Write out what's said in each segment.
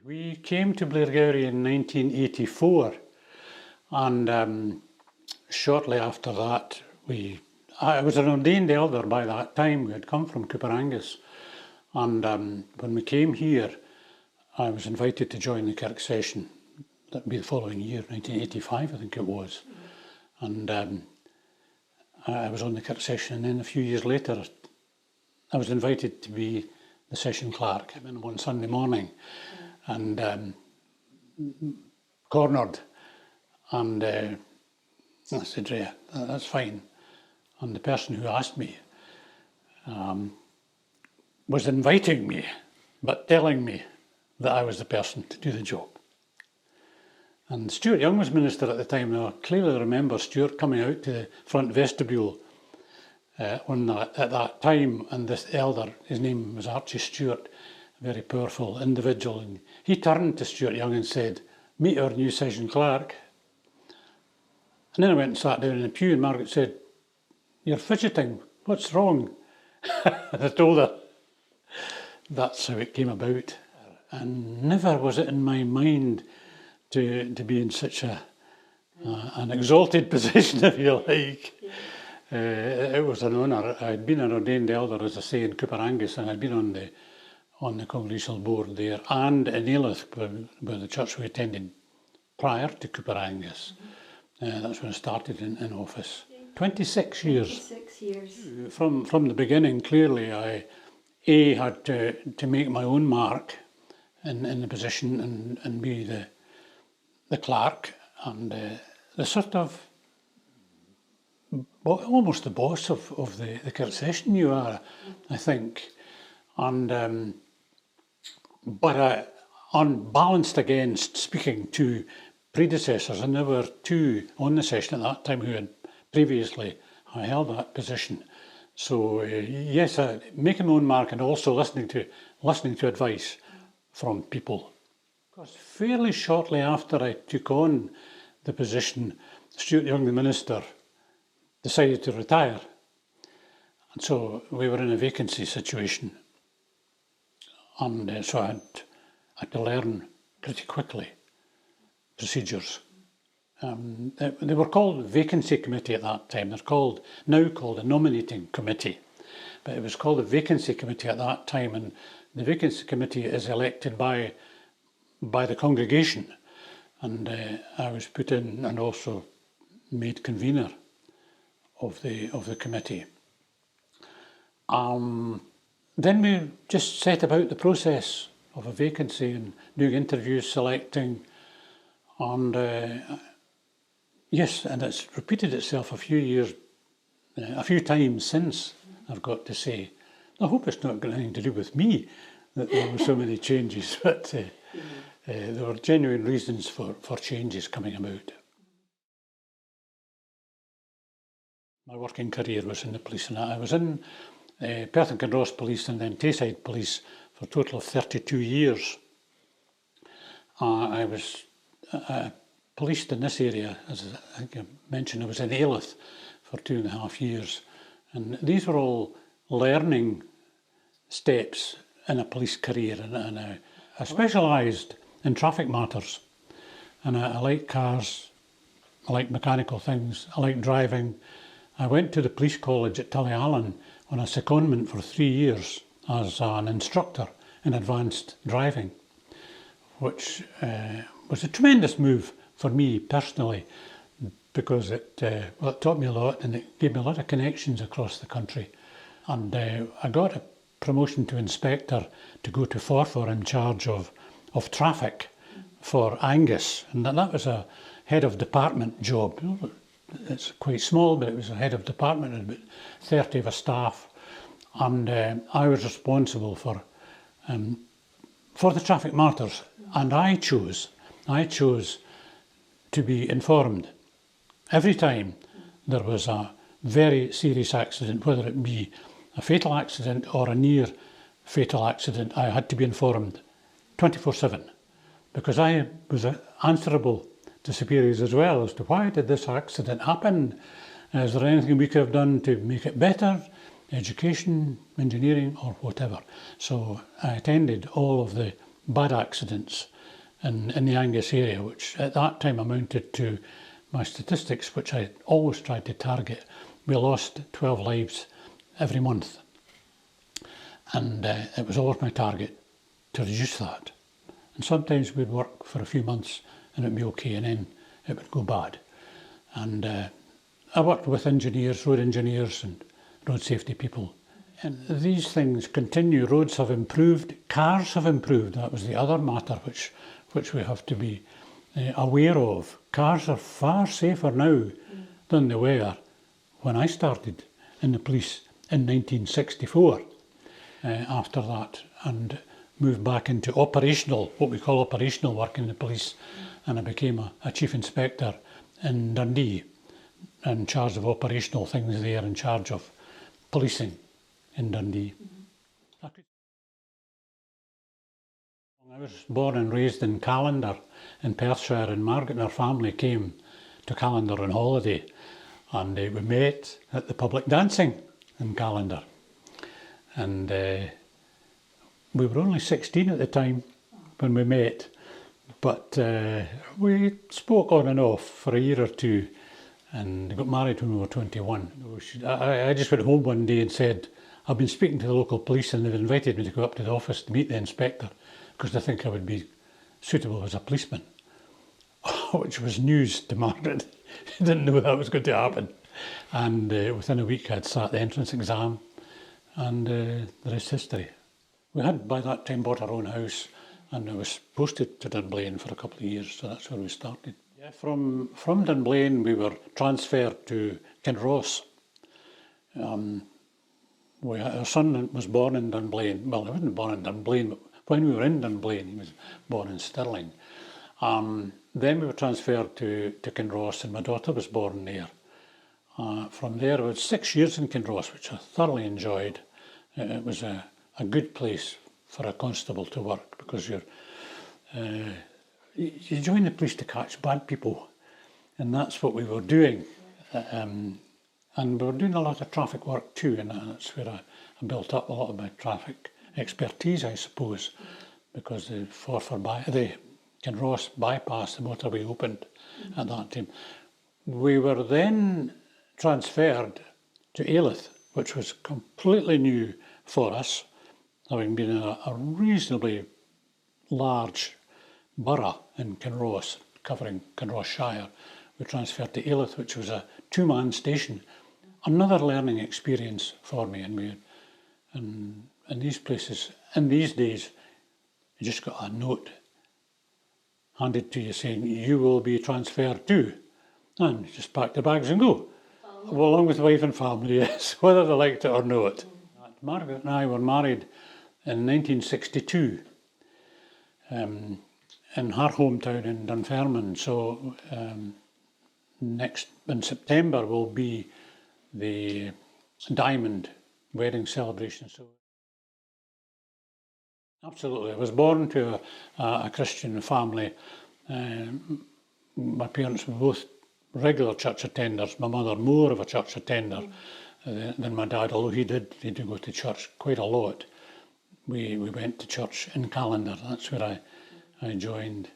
We came to Blairgowrie in 1984, and shortly after that, I was an ordained elder by that time. We had come from Cooperangus, and when we came here, I was invited to join the Kirk session. That would be the following year, 1985, I think it was. And I was on the Kirk session, and then a few years later, I was invited to be the Session Clerk. I came in one Sunday morning and cornered, and I said, "Yeah, that's fine." And the person who asked me was inviting me, but telling me that I was the person to do the job. And Stuart Young was minister at the time. Now, I clearly remember Stuart coming out to the front vestibule at that time, and this elder, his name was Archie Stewart, a very powerful individual, and he turned to Stuart Young and said, "Meet our new Session Clerk." And then I went and sat down in the pew, and Margaret said, "You're fidgeting, what's wrong?" And I told her that's how it came about. And never was it in my mind to be in such an exalted position, if you like. It was an honour. I'd been an ordained elder, as I say, in Cooperangus, and I'd been on the congregational board there and in Ailith, where the church we attended prior to Cooperangus. That's when I started in office. 26 years. 26 years. From the beginning, clearly, I had to make my own mark in the position and be the clerk and the sort of almost the boss of the Kirk session you are, I think. And but unbalanced against speaking to predecessors, and there were two on the session at that time who had previously held that position. So yes, making my own mark and also listening to advice from people. Because fairly shortly after I took on the position, Stuart Young, the minister, decided to retire. And so we were in a vacancy situation. And so I had to learn pretty quickly procedures. They were called vacancy committee at that time. They're now called a nominating committee. But it was called a vacancy committee at that time. And the vacancy committee is elected by the congregation. And I was put in and also made convener of the committee. Then we just set about the process of a vacancy and doing interviews, selecting, and yes, and it's repeated itself a few times since, I've got to say. I hope it's not got anything to do with me that there were so many changes, but there were genuine reasons for changes coming about. My working career was in the police, and I was in Perth and Kinross Police and then Tayside Police for a total of 32 years. I was policed in this area, as I think I mentioned. I was in Ailith for 2.5 years, and these were all learning steps in a police career, and I specialised in traffic matters, and I like cars, I like mechanical things, I like driving. I went to the police college at Tullyallen on a secondment for 3 years as an instructor in advanced driving, which was a tremendous move for me personally, because it taught me a lot and it gave me a lot of connections across the country. And I got a promotion to inspector to go to Forfar in charge of traffic for Angus, and that was a head of department job. It's quite small, but it was a head of department and about 30 of a staff, and I was responsible for the traffic matters, and I chose to be informed every time there was a very serious accident, whether it be a fatal accident or a near fatal accident. I had to be informed 24/7, because I was answerable to superiors as well as to why did this accident happen? Is there anything we could have done to make it better? Education, engineering, or whatever. So I attended all of the bad accidents in the Angus area, which at that time amounted to my statistics, which I always tried to target. We lost 12 lives every month. And it was always my target to reduce that. And sometimes we'd work for a few months and it'd be okay, and then it would go bad. And I worked with engineers, road engineers and road safety people. And these things continue. Roads have improved, cars have improved. That was the other matter which we have to be aware of. Cars are far safer now than they were when I started in the police in 1964. After that, and moved back into operational, what we call operational work in the police, and I became a chief inspector in Dundee, in charge of operational things there, in charge of policing in Dundee. I was born and raised in Callander in Perthshire, and Margaret and her family came to Callander on holiday, and we met at the public dancing in Callander. And we were only 16 at the time when we met, but we spoke on and off for a year or two and got married when we were 21. I just went home one day and said, I've been speaking to the local police and they've invited me to go up to the office to meet the inspector because they think I would be suitable as a policeman, which was news to Margaret. She didn't know that was going to happen. And within a week I'd sat the entrance exam, and the rest history. We had by that time bought our own house, and I was posted to Dunblane for a couple of years, so that's where we started. Yeah, from Dunblane we were transferred to Kinross. Our son was born in Dunblane. Well, he wasn't born in Dunblane, but when we were in Dunblane, he was born in Stirling. Then we were transferred to Kinross, and my daughter was born there. From there, I was 6 years in Kinross, which I thoroughly enjoyed. It was a good place for a constable to work, because you join the police to catch bad people, and that's what we were doing. And we were doing a lot of traffic work too, and that's where I built up a lot of my traffic expertise, I suppose, because the Kinross bypass, the motorway opened at that time. We were then transferred to Alyth, which was completely new for us, having been in a reasonably large borough in Kinross, covering Kinross Shire. We transferred to Alyth, which was a two-man station. Another learning experience for me, and in these places, in these days, you just got a note handed to you saying, you will be transferred to, and you just pack the bags and go. Well, along with wife and family, yes, whether they liked it or not. Margaret and I were married in 1962 in her hometown in Dunfermline. So next in September will be the diamond wedding celebration. So absolutely, I was born to a Christian family. My parents were both regular church attenders. My mother more of a church attender than my dad, although he did go to church quite a lot. We went to church in Callander. That's where I joined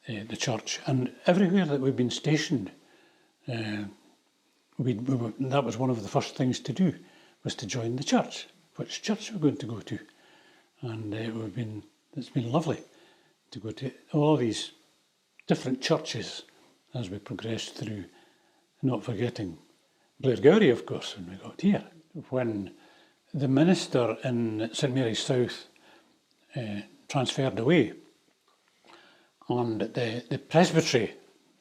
the church. And everywhere that we've been stationed, that was one of the first things to do, was to join the church. Which church we're going to go to. And it's been lovely to go to all these different churches as we progressed through, not forgetting Blairgowrie, of course, when we got here. When the minister in St Mary's South transferred away, and the presbytery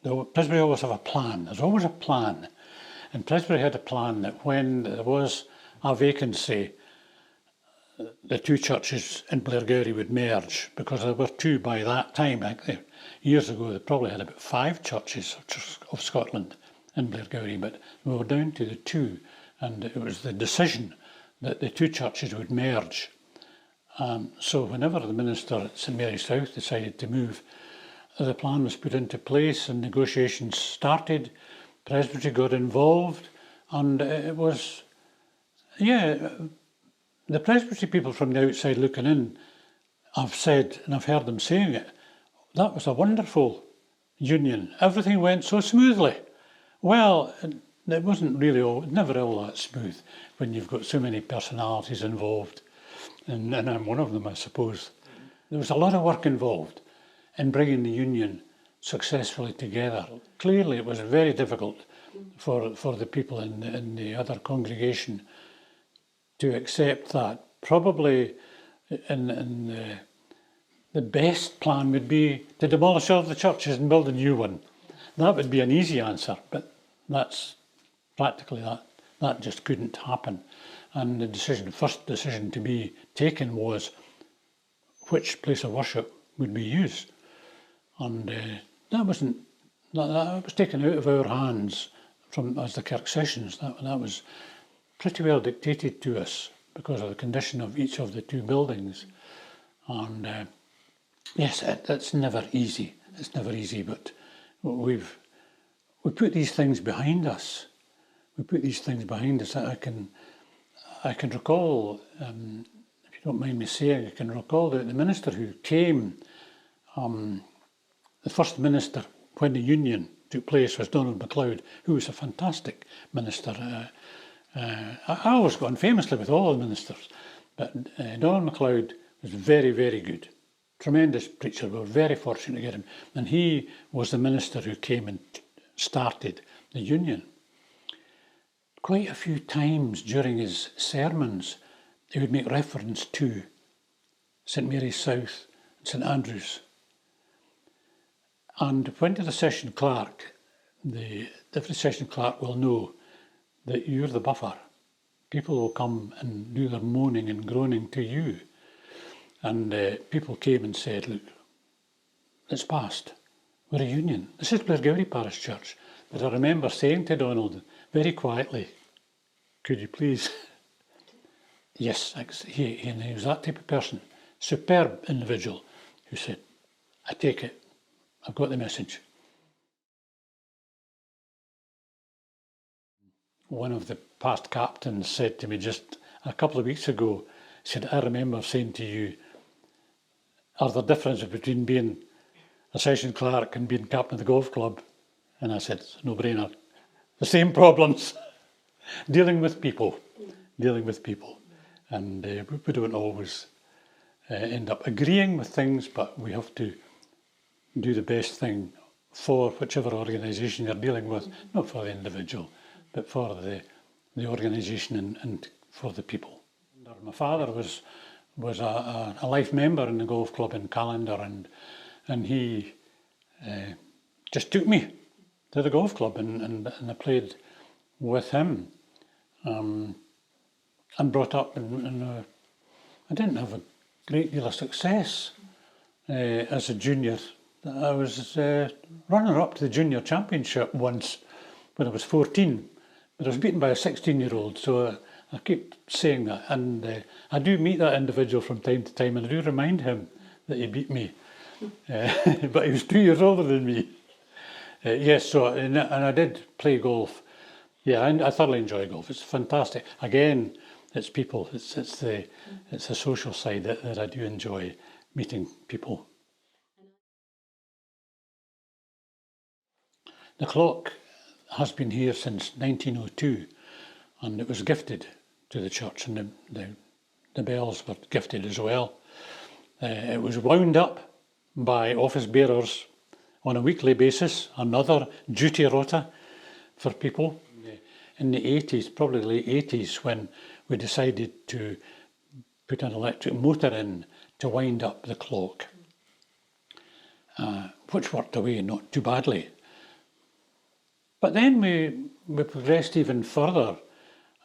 always have a plan. There's always a plan. And Presbytery had a plan that when there was a vacancy, the two churches in Blairgowrie would merge, because there were two by that time. Years ago, they probably had about 5 churches of Scotland in Blairgowrie, but we were down to the 2, and it was the decision that the 2 churches would merge. So whenever the minister at St Mary's South decided to move, the plan was put into place and negotiations started. Presbytery got involved, and it was, the Presbytery people from the outside looking in I've said, and I've heard them saying it, that was a wonderful union. Everything went so smoothly. Well, it wasn't really never all that smooth when you've got so many personalities involved. And I'm one of them, I suppose. There was a lot of work involved in bringing the union successfully together. Clearly, it was very difficult for the people in the other congregation to accept that. Probably the best plan would be to demolish all the churches and build a new one. That would be an easy answer, but that's practically that just couldn't happen. And the first decision to be taken was which place of worship would be used. And that was taken out of our hands as the Kirk Sessions. That was pretty well dictated to us because of the condition of each of the two buildings. And yes, it's never easy. It's never easy, but we put these things behind us. We put these things behind us. I can recall, if you don't mind me saying, I can recall that the minister who came, the first minister when the union took place was Donald MacLeod, who was a fantastic minister. I always got on famously with all the ministers, but Donald MacLeod was very, very good. Tremendous preacher. We were very fortunate to get him. And he was the minister who came and started the union. Quite a few times during his sermons, he would make reference to St Mary's South and St Andrews. And when to the session clerk, every session clerk will know that you're the buffer. People will come and do their moaning and groaning to you. And people came and said, look, it's past. We're a union. This is Blairgowrie Parish Church. But I remember saying to Donald, very quietly, could you please? Yes, he was that type of person. Superb individual who said, I take it. I've got the message. One of the past captains said to me just a couple of weeks ago, he said, I remember saying to you, are there differences between being a session clerk and being captain of the golf club? And I said, no brainer. The same problems. Dealing with people. And we don't always end up agreeing with things, but we have to do the best thing for whichever organisation you're dealing with, not for the individual, but for the organisation and for the people. My father was a life member in the golf club in Callander, and he just took me to the golf club, and I played with him, and brought up, and I didn't have a great deal of success as a junior. I was runner-up to the junior championship once when I was 14, but I was beaten by a 16-year-old, so I keep saying that, and I do meet that individual from time to time, and I do remind him that he beat me, but he was 2 years older than me. Yes, so and I did play golf. Yeah, I thoroughly enjoy golf. It's fantastic. Again, it's people. It's the social side that I do enjoy, meeting people. The clock has been here since 1902, and it was gifted to the church, and the bells were gifted as well. It was wound up by office bearers on a weekly basis, another duty rota for people. In the 80s, probably late 80s, when we decided to put an electric motor in to wind up the clock, which worked away not too badly. But then we progressed even further,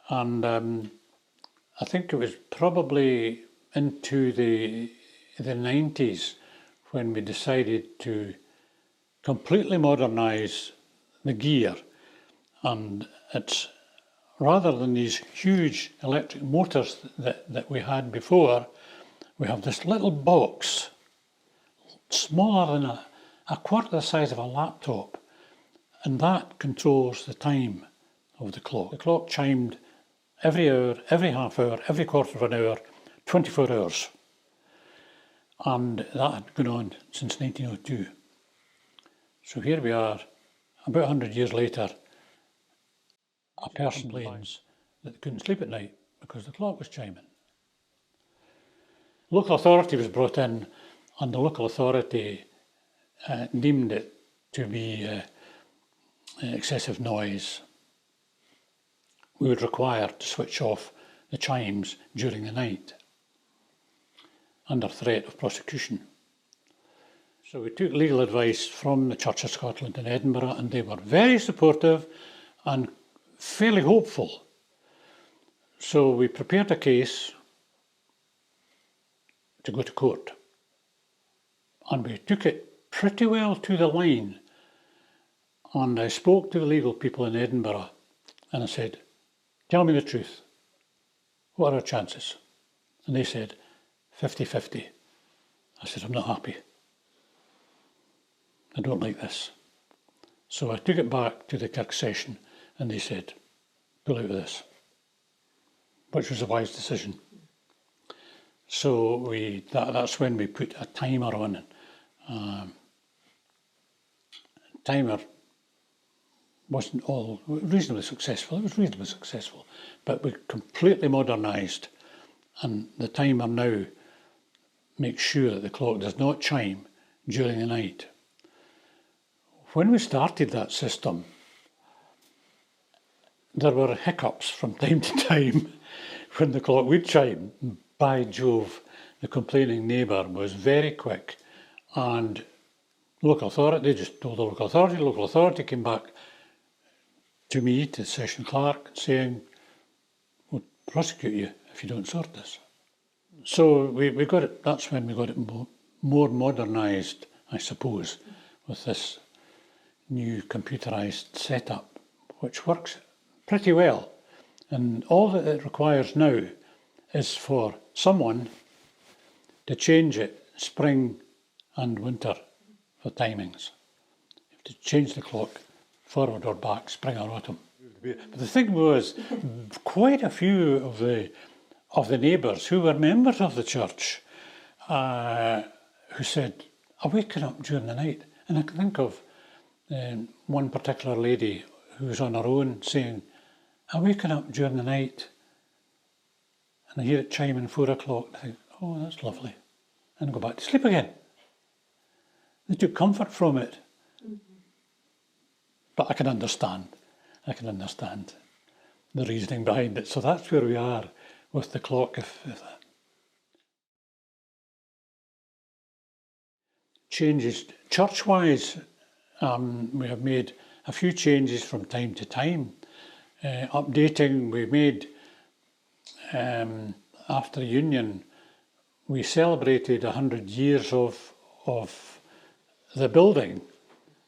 and I think it was probably into the 90s when we decided to completely modernise the gear, and it's rather than these huge electric motors that we had before, we have this little box, smaller than a quarter the size of a laptop, and that controls the time of the clock. The clock chimed every hour, every half hour, every quarter of an hour, 24 hours. and that had gone on since 1902. So here we are, about 100 years later, a person complains that they couldn't sleep at night because the clock was chiming. Local authority was brought in, and the local authority deemed it to be excessive noise. We would require to switch off the chimes during the night, under threat of prosecution. So we took legal advice from the Church of Scotland in Edinburgh, and they were very supportive and fairly hopeful. So we prepared a case to go to court, and we took it pretty well to the line. And I spoke to the legal people in Edinburgh, and I said, "Tell me the truth. What are our chances?" And they said, 50-50. I said, "I'm not happy. I don't like this." So I took it back to the Kirk session, and they said, "Pull out of this," which was a wise decision. So that's when we put a timer on. Timer wasn't all reasonably successful. It was reasonably successful, but we completely modernised, and the timer now makes sure that the clock does not chime during the night. When we started that system, there were hiccups from time to time when the clock would chime. By Jove, the complaining neighbour was very quick, and local authority, they just told the local authority came back to me, to the Session Clerk, saying, "We'll prosecute you if you don't sort this." So we got it, that's when we got it more modernised, I suppose, with this new computerised setup, which works pretty well. And all that it requires now is for someone to change it spring and winter for timings. You have to change the clock forward or back, spring or autumn. But the thing was, quite a few of the neighbours who were members of the church who said, "I'm waking up during the night." And I can think of one particular lady who was on her own saying, "I'm waking up during the night and I hear it chiming 4 o'clock. I think, oh, that's lovely. And I go back to sleep again." They took comfort from it. But I can understand the reasoning behind it. So that's where we are with the clock. If that changes church-wise, we have made a few changes from time to time. Updating, we made, after the Union, we celebrated 100 years of the building,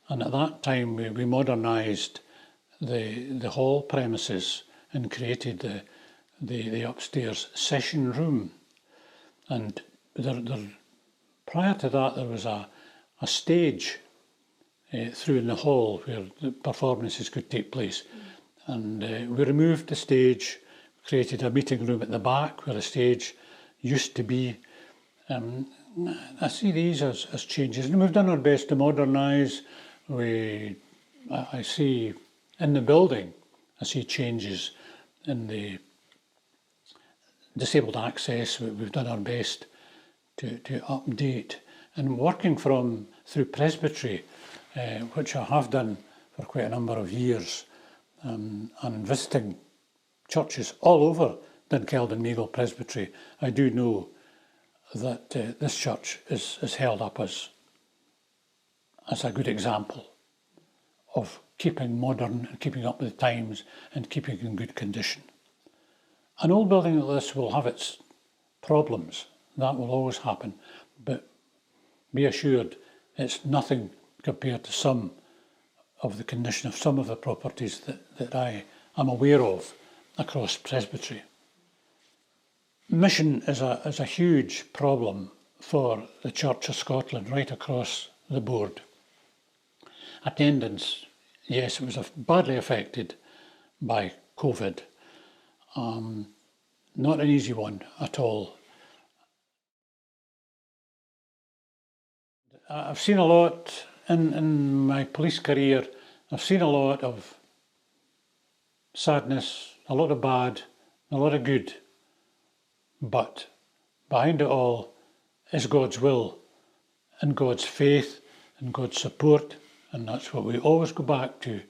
and at that time we modernised the hall premises and created the upstairs session room. And prior to that there was a stage through in the hall where the performances could take place. And we removed the stage, created a meeting room at the back where the stage used to be. I see these as changes, and we've done our best to modernise. I see in the building, I see changes in the disabled access. We've done our best to update, and working through presbytery, which I have done for quite a number of years, and visiting churches all over Dunkeld and Meagle Presbytery, I do know that this church is held up as a good example of keeping modern and keeping up with the times and keeping in good condition. An old building like this will have its problems. That will always happen, but be assured it's nothing compared to some of the condition of some of the properties that I am aware of across Presbytery. Mission is a huge problem for the Church of Scotland right across the board. Attendance, yes, it was badly affected by COVID. Not an easy one at all. I've seen a lot in my police career. I've seen a lot of sadness, a lot of bad, a lot of good. But behind it all is God's will and God's faith and God's support. And that's what we always go back to.